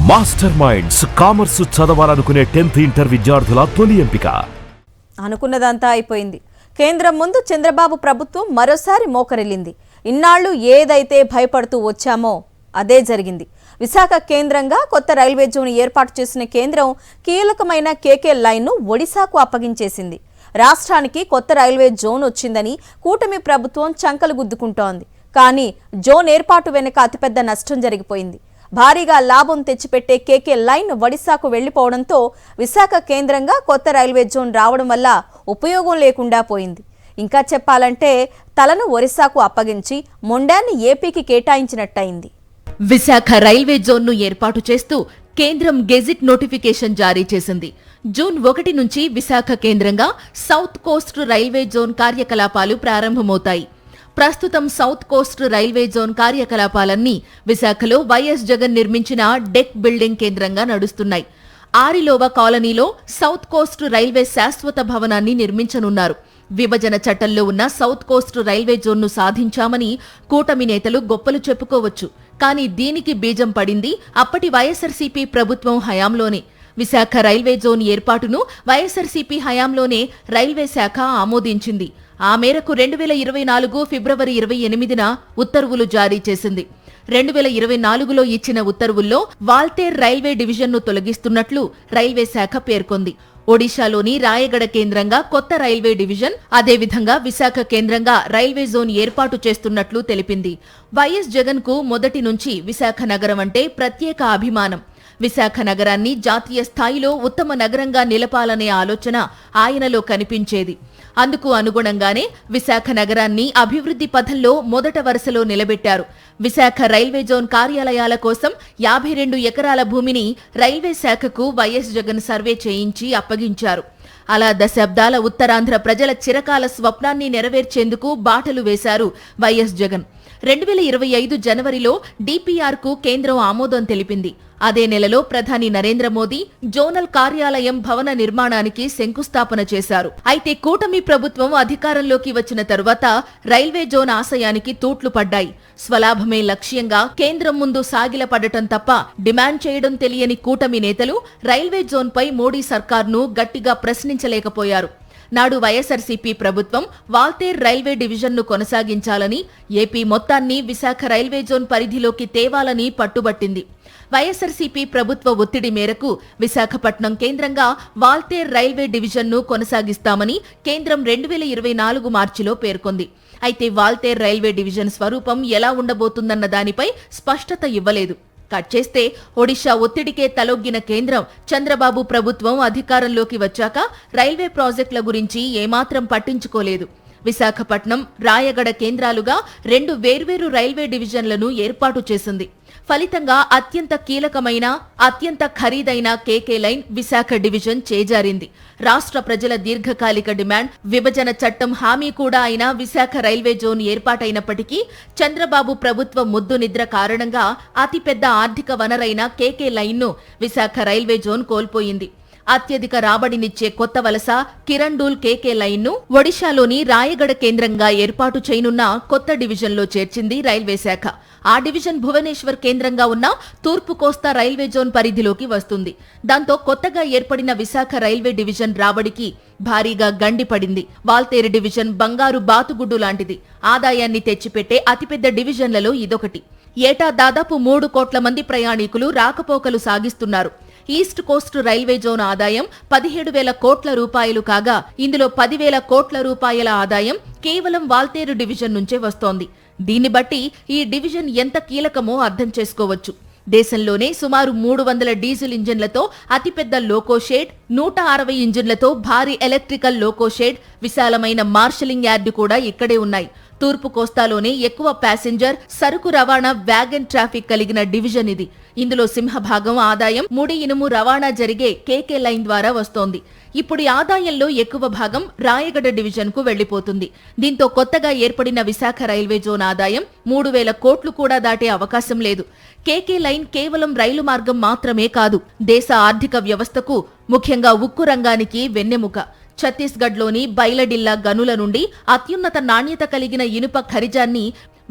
Master minds commerce చదవాలనుకునే 10th inter విద్యార్థుల తొలి ఎంపిక. అనుకున్నదంతా అయిపోయింది. కేంద్రం ముందు చంద్రబాబు ప్రభుత్వం మరోసారి మోకరిల్లింది. ఇన్నాళ్లు ఏదైతే భయపడుతూ వచ్చామో అదే జరిగింది. విశాఖ కేంద్రంగా కొత్త రైల్వే జోన్ ఏర్పాటు చేసిన కేంద్రం కీలకమైన కేకే లైన్ను ఒడిశాకు అప్పగించేసింది. రాష్ట్రానికి కొత్త రైల్వే జోన్ వచ్చిందని కూటమి ప్రభుత్వం చంకలు గుద్దుకుంటోంది. కానీ జోన్ ఏర్పాటు వెనుక అతిపెద్ద నష్టం జరిగిపోయింది. భారీగా లాభం తెచ్చిపెట్టే కేకే లైన్ ఒడిశాకు వెళ్లిపోవడంతో విశాఖ కేంద్రంగా కొత్త రైల్వే జోన్ రావడం వల్ల ఉపయోగం లేకుండా పోయింది. ఇంకా చెప్పాలంటే తలను ఒరిస్సాకు అప్పగించి మొండాన్ని ఏపీకి కేటాయించినట్టయింది. విశాఖ రైల్వే జోన్ను ఏర్పాటు చేస్తూ కేంద్రం గెజిట్ నోటిఫికేషన్ జారీ చేసింది. జూన్ 1 నుంచి విశాఖ కేంద్రంగా సౌత్ కోస్ట్ రైల్వే జోన్ కార్యకలాపాలు ప్రారంభమవుతాయి. ప్రస్తుతం సౌత్ కోస్ట్ రైల్వే జోన్ కార్యకలాపాలన్నీ విశాఖలో వైఎస్ జగన్ నిర్మించిన డెక్ బిల్డింగ్ కేంద్రంగా నడుస్తున్నాయి. ఆరిలోవ కాలనీలో సౌత్ కోస్ట్ రైల్వే శాశ్వత భవనాన్ని నిర్మించనున్నారు. విభజన చట్టంలో ఉన్న సౌత్ కోస్ట్ రైల్వే జోన్ను సాధించామని కూటమి నేతలు గొప్పలు చెప్పుకోవచ్చు. కానీ దీనికి బీజం పడింది అప్పటి వైఎస్ఆర్సీపీ ప్రభుత్వం హయాంలోనే. విశాఖ రైల్వే జోన్ ఏర్పాటును వైఎస్ఆర్సీపీ హయాంలోనే రైల్వే శాఖ ఆమోదించింది. ఆ మేరకు 2024 ఫిబ్రవరి 28న ఉత్తర్వులు జారీ చేసింది. 2024లో ఇచ్చిన ఉత్తర్వుల్లో వాల్తేర్ రైల్వే డివిజన్ను తొలగిస్తున్నట్లు రైల్వే శాఖ పేర్కొంది. ఒడిశాలోని రాయగడ కేంద్రంగా కొత్త రైల్వే డివిజన్, అదేవిధంగా విశాఖ కేంద్రంగా రైల్వే జోన్ ఏర్పాటు చేస్తున్నట్లు తెలిపింది. వైఎస్ జగన్ కు మొదటి నుంచి విశాఖ నగరం అంటే ప్రత్యేక అభిమానం. విశాఖ నగరాన్ని జాతీయ స్థాయిలో ఉత్తమ నగరంగా నిలపాలనే ఆలోచన ఆయనలో కనిపించేది. అందుకు అనుగుణంగానే విశాఖ నగరాన్ని అభివృద్ధి పథంలో మొదట వరుసలో నిలబెట్టారు. విశాఖ రైల్వే జోన్ కార్యాలయాల కోసం 52 ఎకరాల భూమిని రైల్వే శాఖకు వైఎస్ జగన్ సర్వే చేయించి అప్పగించారు. అలా దశాబ్దాల ఉత్తరాంధ్ర ప్రజల చిరకాల స్వప్నాన్ని నెరవేర్చేందుకు బాటలు వేశారు వైఎస్ జగన్. 2025 జనవరిలో డిపిఆర్ కు కేంద్రం ఆమోదం తెలిపింది. అదే నెలలో ప్రధాని నరేంద్ర మోదీ జోనల్ కార్యాలయం భవన నిర్మాణానికి శంకుస్థాపన చేశారు. అయితే కూటమి ప్రభుత్వం అధికారంలోకి వచ్చిన తరువాత రైల్వే జోన్ ఆశయానికి తూట్లు పడ్డాయి. స్వలాభమే లక్ష్యంగా కేంద్రం ముందు సాగిలపడటం తప్ప డిమాండ్ చేయడం తెలియని కూటమి నేతలు రైల్వే జోన్పై మోడీ సర్కార్ను గట్టిగా ప్రశ్నించలేకపోయారు. నాడు వైఎస్ఆర్సీపీ ప్రభుత్వం వాల్తేర్ రైల్వే డివిజన్ను కొనసాగించాలని, ఏపీ మొత్తాన్ని విశాఖ రైల్వే జోన్ పరిధిలోకి తేవాలని పట్టుబట్టింది. వైఎస్ఆర్సీపీ ప్రభుత్వ ఒత్తిడి మేరకు విశాఖపట్నం కేంద్రంగా వాల్తేర్ రైల్వే డివిజన్ను కొనసాగిస్తామని కేంద్రం 2024 మార్చిలో పేర్కొంది. అయితే వాల్తేర్ రైల్వే డివిజన్ స్వరూపం ఎలా ఉండబోతుందన్న దానిపై స్పష్టత ఇవ్వలేదు. కట్ చేస్తే ఒడిశా ఒత్తిడికే తలొగ్గిన కేంద్రం చంద్రబాబు ప్రభుత్వం అధికారంలోకి వచ్చాక రైల్వే ప్రాజెక్టుల గురించి ఏమాత్రం పట్టించుకోలేదు. విశాఖపట్నం, రాయగడ కేంద్రాలుగా 2 వేర్వేరు రైల్వే డివిజన్లను ఏర్పాటు చేసింది. ఫలితంగా అత్యంత కీలకమైన, అత్యంత ఖరీదైన కేకే లైన్ విశాఖ డివిజన్ చేజారింది. రాష్ట్ర ప్రజల దీర్ఘకాలిక డిమాండ్, విభజన చట్టం హామీ కూడా అయిన విశాఖ రైల్వే జోన్ ఏర్పాటైనప్పటికీ చంద్రబాబు ప్రభుత్వ ముద్దు నిద్ర కారణంగా అతిపెద్ద ఆర్థిక వనరైన కేకే లైన్ను విశాఖ రైల్వే జోన్ కోల్పోయింది. అత్యధిక రాబడినిచ్చే కొత్త వలస కిరండూల్ కేకే లైన్ను ఒడిశాలోని రాయగడ కేంద్రంగా ఏర్పాటు చేయనున్న కొత్త డివిజన్లో చేర్చింది రైల్వే శాఖ. ఆ డివిజన్ భువనేశ్వర్ కేంద్రంగా ఉన్న తూర్పు కోస్తా రైల్వే జోన్ పరిధిలోకి వస్తుంది. దాంతో కొత్తగా ఏర్పడిన విశాఖ రైల్వే డివిజన్ రాబడికి భారీగా గండిపడింది. వాల్తేరు డివిజన్ బంగారు బాతుగుడ్డు లాంటిది. ఆదాయాన్ని తెచ్చిపెట్టే అతిపెద్ద డివిజన్లలో ఇదొకటి. ఏటా దాదాపు 3 కోట్ల మంది ప్రయాణికులు రాకపోకలు సాగిస్తున్నారు. ఈస్ట్ కోస్ట్ రైల్వే జోన్ ఆదాయం 17,000 కోట్ల రూపాయలు కాగా ఇందులో 10,000 కోట్ల రూపాయల ఆదాయం కేవలం వాల్తేరు డివిజన్ నుంచే వస్తోంది. దీన్ని బట్టి ఈ డివిజన్ ఎంత కీలకమో అర్థం చేసుకోవచ్చు. దేశంలోనే సుమారు 300 డీజిల్ ఇంజిన్లతో అతిపెద్ద లోకో షెడ్, 160 ఇంజిన్లతో భారీ ఎలక్ట్రికల్ లోకో షెడ్, విశాలమైన మార్షలింగ్ యార్డు కూడా ఇక్కడే ఉన్నాయి. తూర్పు కోస్తాలోనే ఎక్కువ ప్యాసింజర్, సరుకు రవాణా, వ్యాగన్ ట్రాఫిక్ కలిగిన డివిజన్ ఇది. ఇందులో సింహభాగం ఆదాయం ముడి ఇనుము రవాణా జరిగే కేకే లైన్ ద్వారా వస్తోంది. ఇప్పుడు ఆదాయంలో ఎక్కువ భాగం రాయగడ డివిజన్ కు వెళ్లిపోతుంది. దీంతో కొత్తగా ఏర్పడిన విశాఖ రైల్వే జోన్ ఆదాయం 3,000 కోట్లు కూడా దాటే అవకాశం లేదు. కేకే లైన్ కేవలం రైలు మార్గం మాత్రమే కాదు, దేశ ఆర్థిక వ్యవస్థకు, ముఖ్యంగా ఉక్కు రంగానికి వెన్నెముక. ఛత్తీస్గఢ్లోని బైలడిల్లా గనుల నుండి అత్యున్నత నాణ్యత కలిగిన ఇనుప ఖనిజాన్ని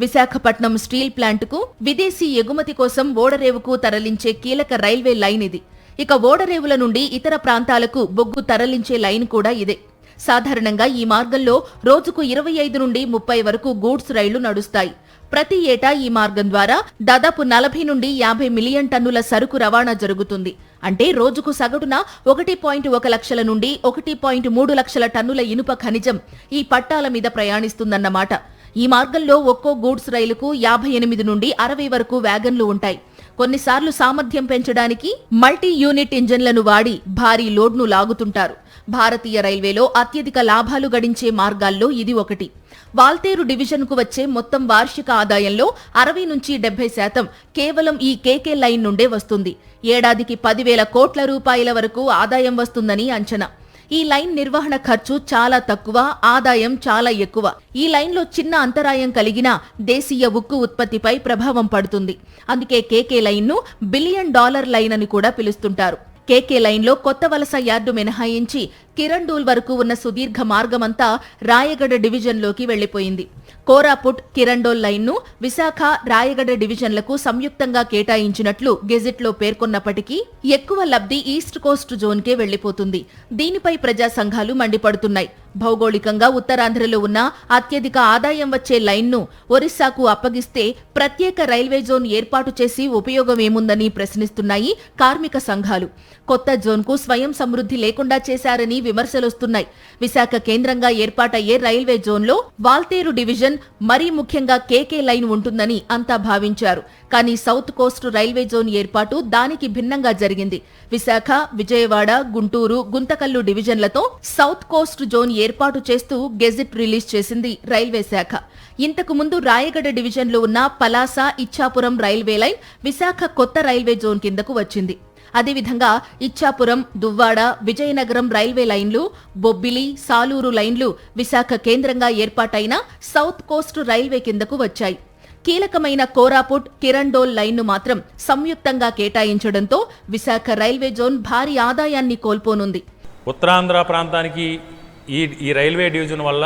విశాఖపట్నం స్టీల్ ప్లాంటుకు విదేశీ ఎగుమతి కోసం ఓడరేవుకు తరలించే కీలక రైల్వే లైన్ ఇది. ఇక ఓడరేవుల నుండి ఇతర ప్రాంతాలకు బొగ్గు తరలించే లైన్ కూడా ఇదే. సాధారణంగా ఈ మార్గంలో రోజుకు 25 నుండి 30 వరకు గూడ్స్ రైళ్లు నడుస్తాయి. ప్రతి ఏటా ఈ మార్గం ద్వారా దాదాపు 40 నుండి 50 మిలియన్ టన్నుల సరుకు రవాణా జరుగుతుంది. అంటే రోజుకు సగటున 1.1 లక్షల నుండి 1.3 లక్షల టన్నుల ఇనుప ఖనిజం ఈ పట్టాల మీద ప్రయాణిస్తుందన్నమాట. ఈ మార్గంలో ఒక్కో గూడ్స్ రైలుకు 58 నుండి 60 వరకు వ్యాగన్లు ఉంటాయి. కొన్నిసార్లు సామర్థ్యం పెంచడానికి మల్టీ యూనిట్ ఇంజన్లను వాడి భారీ లోడ్ను లాగుతుంటారు. భారతీయ రైల్వేలో అత్యధిక లాభాలు గడించే మార్గాల్లో ఇది ఒకటి. వాల్తేరు డివిజన్కు వచ్చే మొత్తం వార్షిక ఆదాయంలో 60 నుంచి 70% కేవలం ఈ కేకే లైన్ నుండే వస్తుంది. ఏడాదికి 10,000 కోట్ల రూపాయల వరకు ఆదాయం వస్తుందని అంచనా. ఈ లైన్ నిర్వహణ ఖర్చు చాలా తక్కువ, ఆదాయం చాలా ఎక్కువ. ఈ లైన్లో చిన్న అంతరాయం కలిగినా దేశీయ ఉక్కు ఉత్పత్తిపై ప్రభావం పడుతుంది. అందుకే కేకే లైన్ను $1 బిలియన్ లైన్ అని కూడా పిలుస్తుంటారు. కేకే లైన్లో కొత్త వలస యార్డు మినహాయించి కిరండూల్ వరకు ఉన్న సుదీర్ఘ మార్గమంతా రాయగడ డివిజన్లోకి వెళ్లిపోయింది. కోరాపుట్ కిరండోల్ లైన్ను విశాఖ, రాయగడ డివిజన్లకు సంయుక్తంగా కేటాయించినట్లు గెజిట్లో పేర్కొన్నప్పటికీ ఎక్కువ లబ్ధి ఈస్ట్ కోస్ట్ జోన్కే వెళ్లిపోతుంది. దీనిపై ప్రజా సంఘాలు మండిపడుతున్నాయి. భౌగోళికంగా ఉత్తరాంధ్రలో ఉన్న అత్యధిక ఆదాయం వచ్చే లైన్ను ఒరిస్సాకు అప్పగిస్తే ప్రత్యేక రైల్వే జోన్ ఏర్పాటు చేసి ఉపయోగమేముందని ప్రశ్నిస్తున్నాయి కార్మిక సంఘాలు. కొత్త జోన్కు స్వయం సమృద్ధి లేకుండా చేశారని విమర్శలొస్తున్నాయి. విశాఖ కేంద్రంగా ఏర్పాటయ్యే రైల్వే జోన్లో వాల్తేరు డివిజన్, మరీ ముఖ్యంగా కేకే లైన్ ఉంటుందని అంతా భావించారు. కానీ సౌత్ కోస్ట్ రైల్వే జోన్ ఏర్పాటు దానికి భిన్నంగా జరిగింది. విశాఖ, విజయవాడ, గుంటూరు, గుంతకల్లు డివిజన్లతో సౌత్ కోస్ట్ జోన్ ఏర్పాటు చేస్తూ గెజిట్ రిలీజ్ చేసింది రైల్వే శాఖ. ఇంతకు ముందు రాయగడ డివిజన్లో ఉన్న పలాస, ఇచ్చాపురం రైల్వే లైన్ విశాఖ కొత్త రైల్వే జోన్ కిందకు వచ్చింది. అదేవిధంగా ఇచ్చాపురం, దువ్వాడ, విజయనగరం రైల్వే లైన్లు, బొబ్బిలి, సాలూరు లైన్లు విశాఖ కేంద్రంగా ఏర్పాటైన సౌత్ కోస్ట్ రైల్వే కిందకు వచ్చాయి. కీలకమైన కోరాపుట్, కిరండోల్ లైన్ను మాత్రం సంయుక్తంగా కేటాయించడంతో విశాఖ రైల్వే జోన్ భారీ ఆదాయాన్ని కోల్పోనుంది. ఉత్తరాంధ్ర ప్రాంతానికి ఈ రైల్వే డివిజన్ వల్ల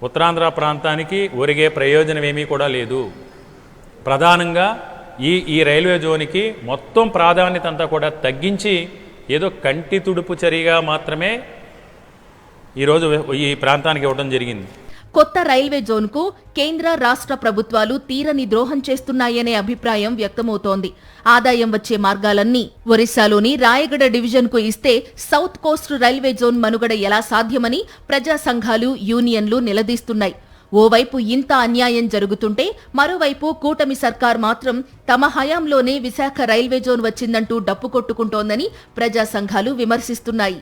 ఉత్తరాంధ్ర ప్రాంతానికి ఒరిగే ప్రయోజనమేమీ కూడా లేదు. ప్రధానంగా ఈ రైల్వే జోన్కి మొత్తం ప్రాధాన్యత అంతా కూడా తగ్గించి ఏదో కంటి తుడుపు చర్యగా మాత్రమే ఈరోజు ఈ ప్రాంతానికి ఇవ్వడం జరిగింది. కొత్త రైల్వే జోన్కు కేంద్ర, రాష్ట్ర ప్రభుత్వాలు తీరని ద్రోహం చేస్తున్నాయనే అభిప్రాయం వ్యక్తమవుతోంది. ఆదాయం వచ్చే మార్గాలన్నీ ఒరిస్సాలోని రాయగడ డివిజన్కు ఇస్తే సౌత్ కోస్ట్ రైల్వే జోన్ మనుగడ ఎలా సాధ్యమని ప్రజా సంఘాలు, యూనియన్లు నిలదీస్తున్నాయి. ఓవైపు ఇంత అన్యాయం జరుగుతుంటే మరోవైపు కూటమి సర్కార్ మాత్రం తమ హయాంలోనే విశాఖ రైల్వే జోన్ వచ్చిందంటూ డప్పు కొట్టుకుంటోందని ప్రజా సంఘాలు విమర్శిస్తున్నాయి.